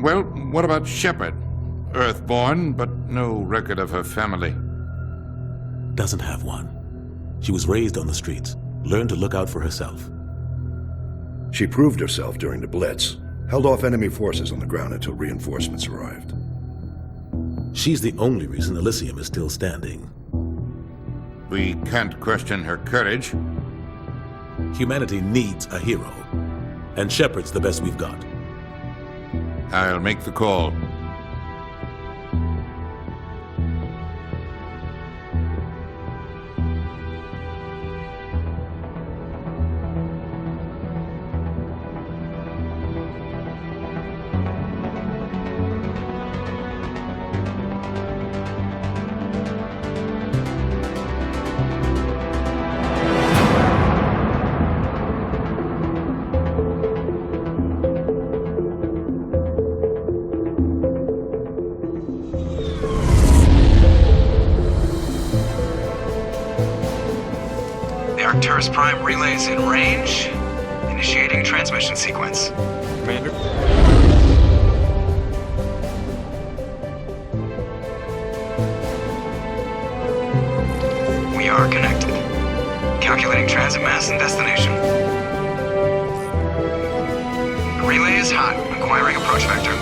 Well, what about Shepard? Earthborn, but no record of her family. Doesn't have one. She was raised on the streets, learned to look out for herself. She proved herself during the Blitz, held off enemy forces on the ground until reinforcements arrived. She's the only reason Elysium is still standing. We can't question her courage. Humanity needs a hero, and Shepard's the best we've got. I'll make the call. Arcturus Prime relays in range. Initiating transmission sequence. Commander? We are connected. Calculating transit mass and destination. The relay is hot. Acquiring approach vector.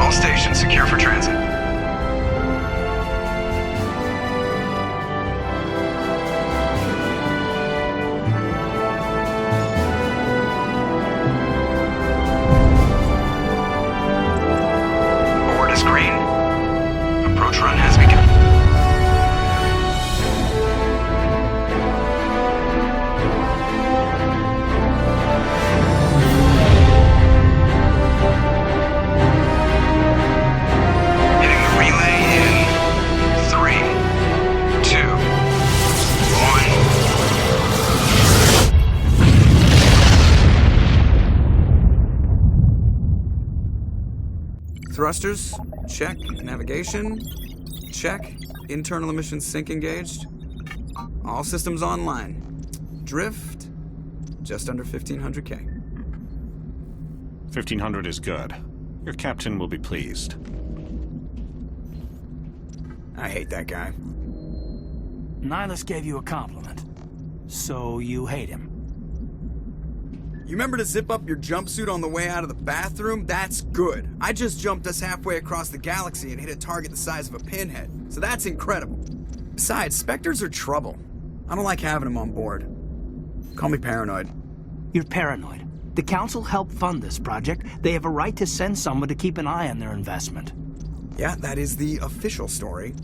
All stations secure for transit. Thrusters, check. Navigation, check. Internal emissions sync engaged. All systems online. Drift, just under 1,500K. 1,500 is good. Your captain will be pleased. I hate that guy. Nihlus gave you a compliment. So you hate him. You remember to zip up your jumpsuit on the way out of the bathroom? That's good. I just jumped us halfway across the galaxy and hit a target the size of a pinhead, so that's incredible. Besides, Spectres are trouble. I don't like having them on board. Call me paranoid. You're paranoid. The Council helped fund this project. They have a right to send someone to keep an eye on their investment. Yeah, that is the official story.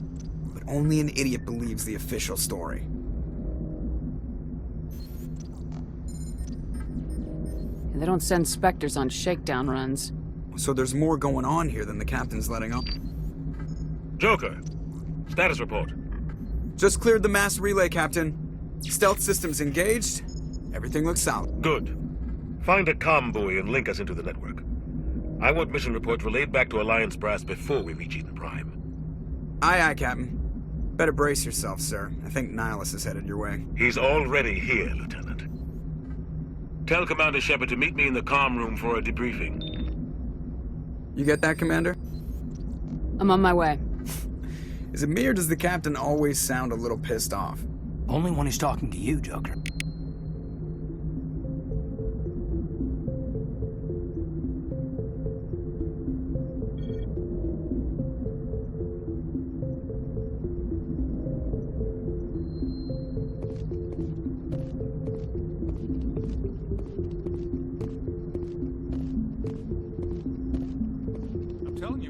But only an idiot believes the official story. They don't send Spectres on shakedown runs. So there's more going on here than the captain's letting on. Joker, status report. Just cleared the mass relay, Captain. Stealth systems engaged. Everything looks solid. Good. Find a comm buoy and link us into the network. I want mission reports relayed back to Alliance Brass before we reach Eden Prime. Aye, aye, Captain. Better brace yourself, sir. I think Nihlus is headed your way. He's already here, Lieutenant. Tell Commander Shepard to meet me in the comm room for a debriefing. You get that, Commander? I'm on my way. Is it me or does the Captain always sound a little pissed off? Only when he's talking to you, Joker.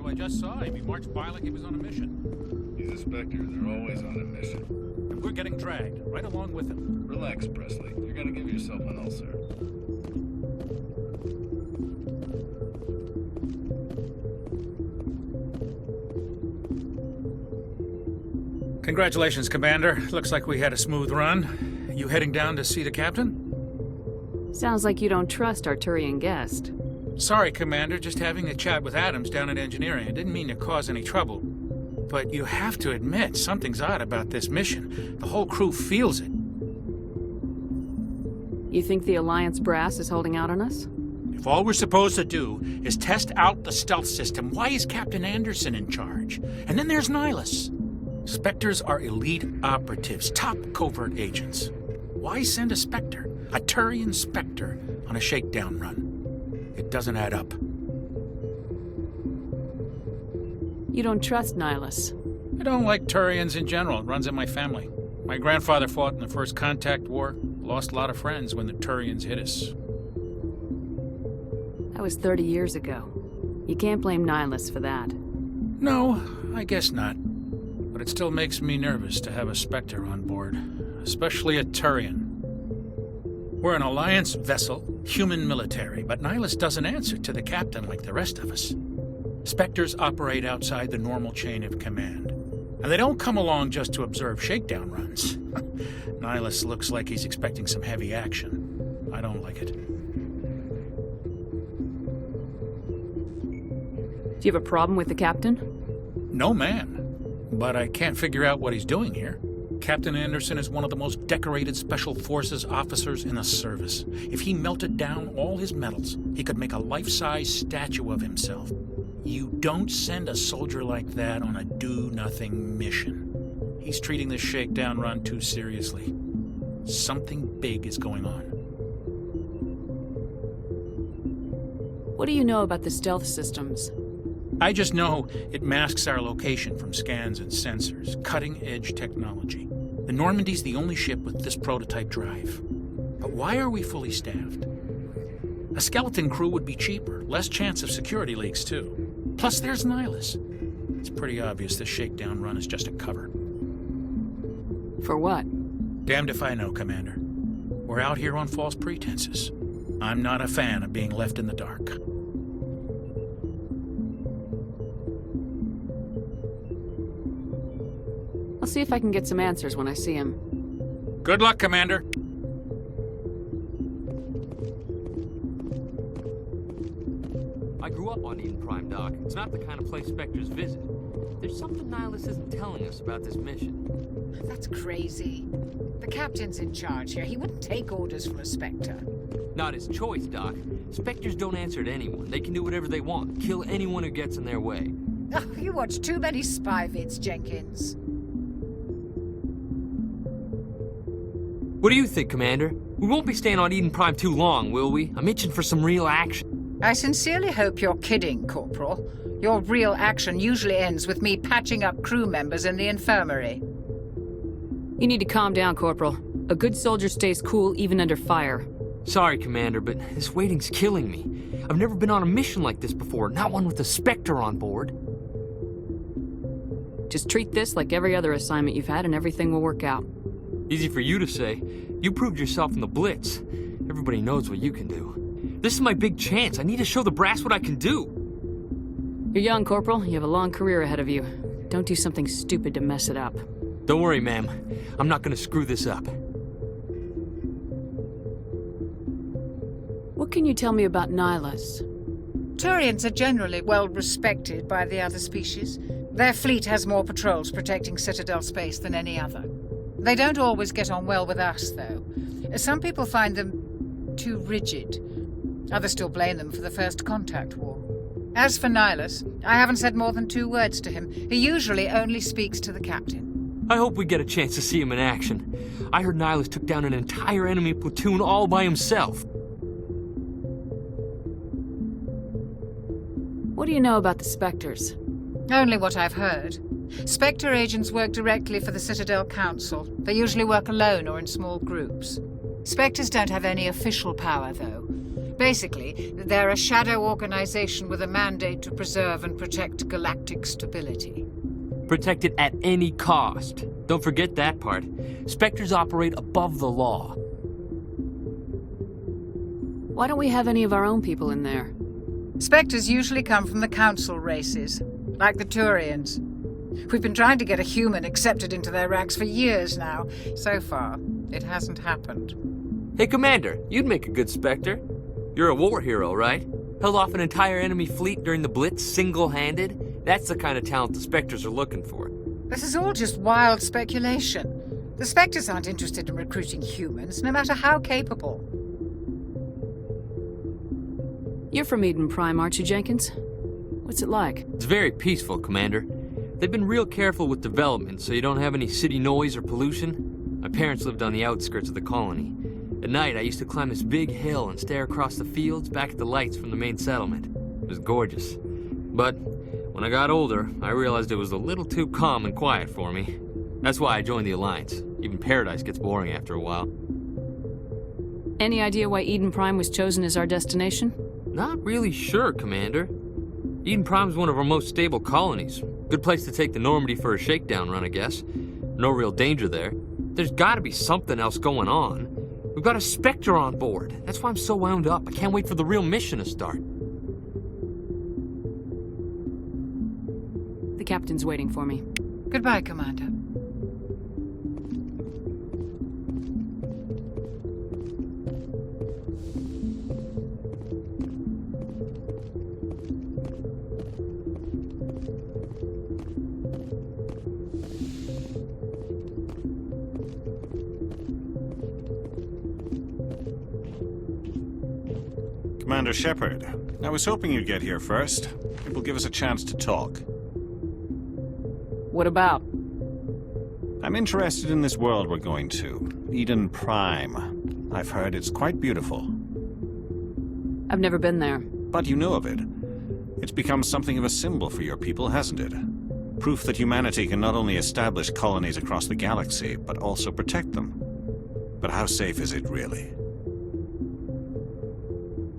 I just saw him. He marched by like he was on a mission. He's a Spectre. They're always on a mission. And we're getting dragged, right along with him. Relax, Presley. You're gonna give yourself an ulcer. Congratulations, Commander. Looks like we had a smooth run. You heading down to see the captain? Sounds like you don't trust Arturian guest. Sorry, Commander. Just having a chat with Adams down at engineering. I didn't mean to cause any trouble. But you have to admit, something's odd about this mission. The whole crew feels it. You think the Alliance brass is holding out on us? If all we're supposed to do is test out the stealth system, why is Captain Anderson in charge? And then there's Nihlus. Spectres are elite operatives, top covert agents. Why send a Spectre, a Turian Spectre, on a shakedown run? It doesn't add up. You don't trust Nihlus. I don't like Turians in general. It runs in my family. My grandfather fought in the First Contact War. Lost a lot of friends when the Turians hit us. That was 30 years ago. You can't blame Nihlus for that. No, I guess not. But it still makes me nervous to have a Spectre on board, especially a Turian. We're an Alliance vessel, human military, but Nihlus doesn't answer to the captain like the rest of us. Spectres operate outside the normal chain of command. And they don't come along just to observe shakedown runs. Nihlus looks like he's expecting some heavy action. I don't like it. Do you have a problem with the captain? No, man. But I can't figure out what he's doing here. Captain Anderson is one of the most decorated Special Forces officers in the service. If he melted down all his medals, he could make a life-size statue of himself. You don't send a soldier like that on a do-nothing mission. He's treating this shakedown run too seriously. Something big is going on. What do you know about the stealth systems? I just know it masks our location from scans and sensors. Cutting-edge technology. The Normandy's the only ship with this prototype drive. But why are we fully staffed? A skeleton crew would be cheaper, less chance of security leaks too. Plus there's Nihlus. It's pretty obvious this shakedown run is just a cover. For what? Damned if I know, Commander. We're out here on false pretenses. I'm not a fan of being left in the dark. I'll see if I can get some answers when I see him. Good luck, Commander. I grew up on Eden Prime, Doc. It's not the kind of place Spectres visit. There's something Nihlus isn't telling us about this mission. That's crazy. The captain's in charge here. He wouldn't take orders from a Spectre. Not his choice, Doc. Spectres don't answer to anyone. They can do whatever they want. Kill anyone who gets in their way. Oh, you watch too many spy vids, Jenkins. What do you think, Commander? We won't be staying on Eden Prime too long, will we? I'm itching for some real action. I sincerely hope you're kidding, Corporal. Your real action usually ends with me patching up crew members in the infirmary. You need to calm down, Corporal. A good soldier stays cool even under fire. Sorry, Commander, but this waiting's killing me. I've never been on a mission like this before, not one with a Spectre on board. Just treat this like every other assignment you've had and everything will work out. Easy for you to say. You proved yourself in the Blitz. Everybody knows what you can do. This is my big chance. I need to show the brass what I can do. You're young, Corporal. You have a long career ahead of you. Don't do something stupid to mess it up. Don't worry, ma'am. I'm not gonna screw this up. What can you tell me about Nihlus? Turians are generally well respected by the other species. Their fleet has more patrols protecting Citadel space than any other. They don't always get on well with us, though. Some people find them too rigid. Others still blame them for the First Contact War. As for Nihlus, I haven't said more than 2 words to him. He usually only speaks to the captain. I hope we get a chance to see him in action. I heard Nihlus took down an entire enemy platoon all by himself. What do you know about the Spectres? Only what I've heard. Spectre agents work directly for the Citadel Council. They usually work alone or in small groups. Spectres don't have any official power, though. Basically, they're a shadow organization with a mandate to preserve and protect galactic stability. Protect it at any cost. Don't forget that part. Spectres operate above the law. Why don't we have any of our own people in there? Spectres usually come from the Council races, like the Turians. We've been trying to get a human accepted into their ranks for years now. So far, it hasn't happened. Hey, Commander, you'd make a good Spectre. You're a war hero, right? Held off an entire enemy fleet during the Blitz single-handed? That's the kind of talent the Spectres are looking for. This is all just wild speculation. The Spectres aren't interested in recruiting humans, no matter how capable. You're from Eden Prime, aren't you, Jenkins? What's it like? It's very peaceful, Commander. They've been real careful with development, so you don't have any city noise or pollution. My parents lived on the outskirts of the colony. At night, I used to climb this big hill and stare across the fields back at the lights from the main settlement. It was gorgeous. But when I got older, I realized it was a little too calm and quiet for me. That's why I joined the Alliance. Even Paradise gets boring after a while. Any idea why Eden Prime was chosen as our destination? Not really sure, Commander. Eden Prime's one of our most stable colonies. Good place to take the Normandy for a shakedown run, I guess. No real danger there. There's gotta be something else going on. We've got a SPECTRE on board. That's why I'm so wound up. I can't wait for the real mission to start. The captain's waiting for me. Goodbye, Commander. Commander Shepard, I was hoping you'd get here first. It will give us a chance to talk. What about? I'm interested in this world we're going to, Eden Prime. I've heard it's quite beautiful. I've never been there. But you know of it. It's become something of a symbol for your people, hasn't it? Proof that humanity can not only establish colonies across the galaxy, but also protect them. But how safe is it, really?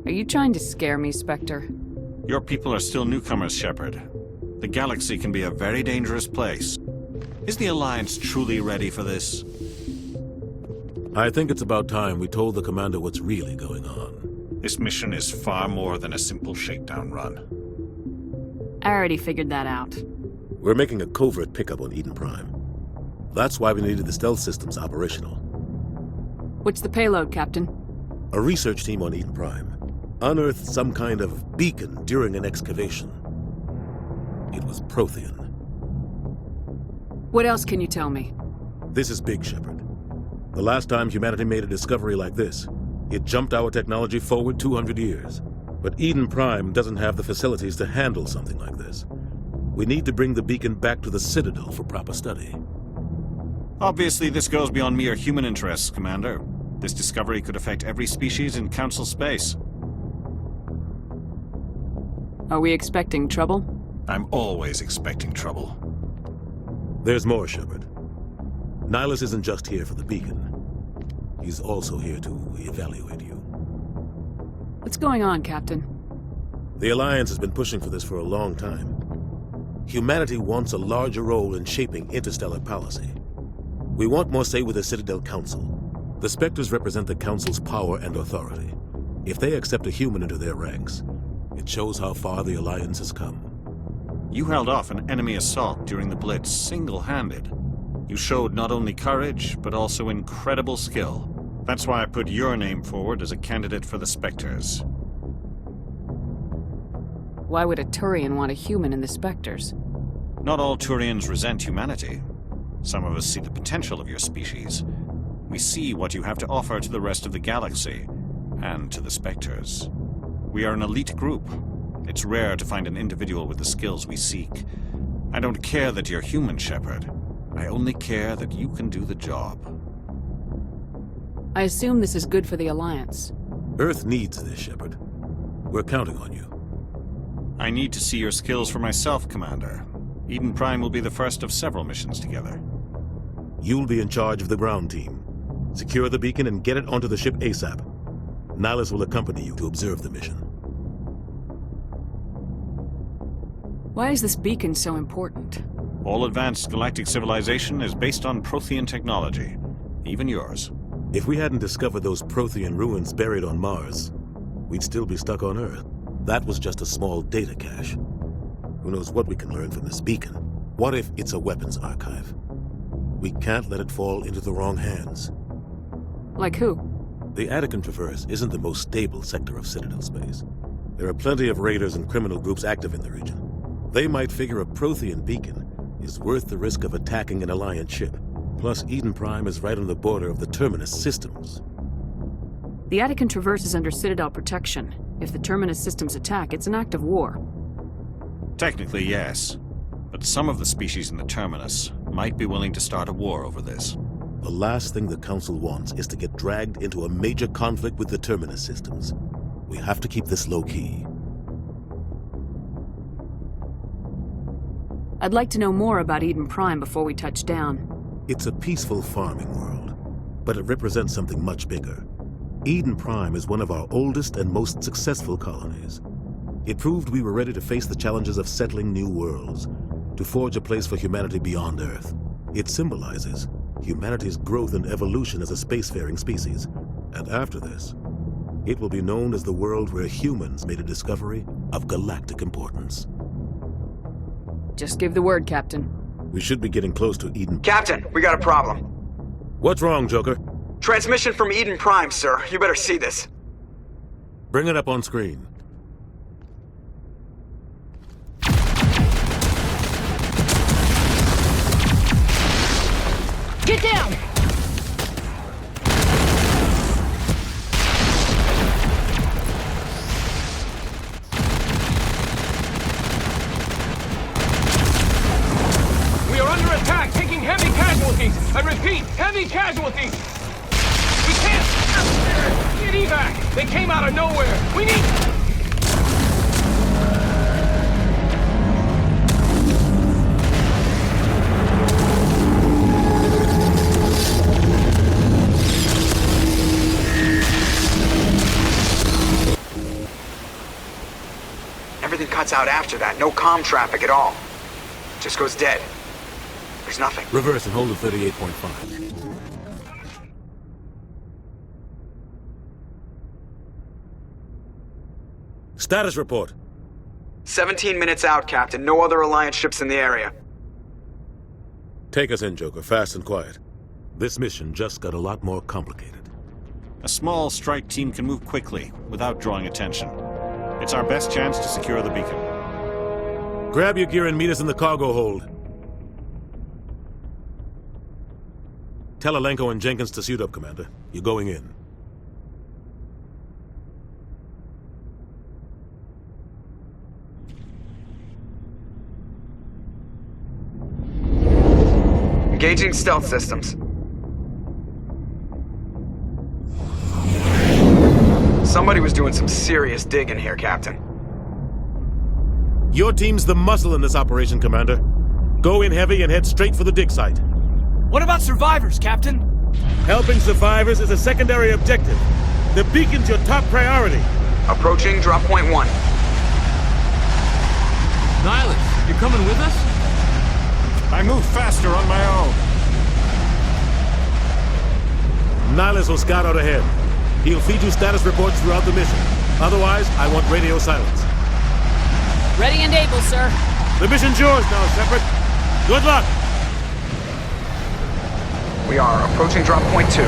Are you trying to scare me, Spectre? Your people are still newcomers, Shepard. The galaxy can be a very dangerous place. Is the Alliance truly ready for this? I think it's about time we told the commander what's really going on. This mission is far more than a simple shakedown run. I already figured that out. We're making a covert pickup on Eden Prime. That's why we needed the stealth systems operational. What's the payload, Captain? A research team on Eden Prime unearthed some kind of beacon during an excavation. It was Prothean. What else can you tell me? This is big, Shepard. The last time humanity made a discovery like this, it jumped our technology forward 200 years. But Eden Prime doesn't have the facilities to handle something like this. We need to bring the beacon back to the Citadel for proper study. Obviously, this goes beyond mere human interests, Commander. This discovery could affect every species in Council space. Are we expecting trouble? I'm always expecting trouble. There's more, Shepard. Nihlus isn't just here for the beacon. He's also here to evaluate you. What's going on, Captain? The Alliance has been pushing for this for a long time. Humanity wants a larger role in shaping interstellar policy. We want more say with the Citadel Council. The Spectres represent the Council's power and authority. If they accept a human into their ranks, it shows how far the Alliance has come. You held off an enemy assault during the Blitz single-handed. You showed not only courage, but also incredible skill. That's why I put your name forward as a candidate for the Spectres. Why would a Turian want a human in the Spectres? Not all Turians resent humanity. Some of us see the potential of your species. We see what you have to offer to the rest of the galaxy, and to the Spectres. We are an elite group. It's rare to find an individual with the skills we seek. I don't care that you're human, Shepard. I only care that you can do the job. I assume this is good for the Alliance. Earth needs this, Shepard. We're counting on you. I need to see your skills for myself, Commander. Eden Prime will be the first of several missions together. You'll be in charge of the ground team. Secure the beacon and get it onto the ship ASAP. Nihlus will accompany you to observe the mission. Why is this beacon so important? All advanced galactic civilization is based on Prothean technology. Even yours. If we hadn't discovered those Prothean ruins buried on Mars, we'd still be stuck on Earth. That was just a small data cache. Who knows what we can learn from this beacon? What if it's a weapons archive? We can't let it fall into the wrong hands. Like who? The Attican Traverse isn't the most stable sector of Citadel space. There are plenty of raiders and criminal groups active in the region. They might figure a Prothean beacon is worth the risk of attacking an Alliance ship. Plus, Eden Prime is right on the border of the Terminus systems. The Attican Traverse is under Citadel protection. If the Terminus systems attack, it's an act of war. Technically, yes. But some of the species in the Terminus might be willing to start a war over this. The last thing the Council wants is to get dragged into a major conflict with the Terminus systems. We have to keep this low-key. I'd like to know more about Eden Prime before we touch down. It's a peaceful farming world, but it represents something much bigger. Eden Prime is one of our oldest and most successful colonies. It proved we were ready to face the challenges of settling new worlds, to forge a place for humanity beyond Earth. It symbolizes humanity's growth and evolution as a spacefaring species. And after this, it will be known as the world where humans made a discovery of galactic importance. Just give the word, Captain. We should be getting close to Eden. Captain, we got a problem. What's wrong, Joker? Transmission from Eden Prime, sir. You better see this. Bring it up on screen. Get down! We are under attack, taking heavy casualties. I repeat, heavy casualties. We can't get evac. They came out of nowhere. We need... Everything cuts out after that. No comm traffic at all. Just goes dead. There's nothing. Reverse and hold at 38.5. Status report. 17 minutes out, Captain. No other Alliance ships in the area. Take us in, Joker, fast and quiet. This mission just got a lot more complicated. A small strike team can move quickly, without drawing attention. It's our best chance to secure the beacon. Grab your gear and meet us in the cargo hold. Tell Alenko and Jenkins to suit up, Commander. You're going in. Engaging stealth systems. Somebody was doing some serious digging here, Captain. Your team's the muscle in this operation, Commander. Go in heavy and head straight for the dig site. What about survivors, Captain? Helping survivors is a secondary objective. The beacon's your top priority. Approaching drop point 1. Nihlus, you're coming with us? I move faster on my own. Nihlus will scout out ahead. He'll feed you status reports throughout the mission. Otherwise, I want radio silence. Ready and able, sir. The mission's yours now, Shepard. Good luck! We are approaching drop point 2.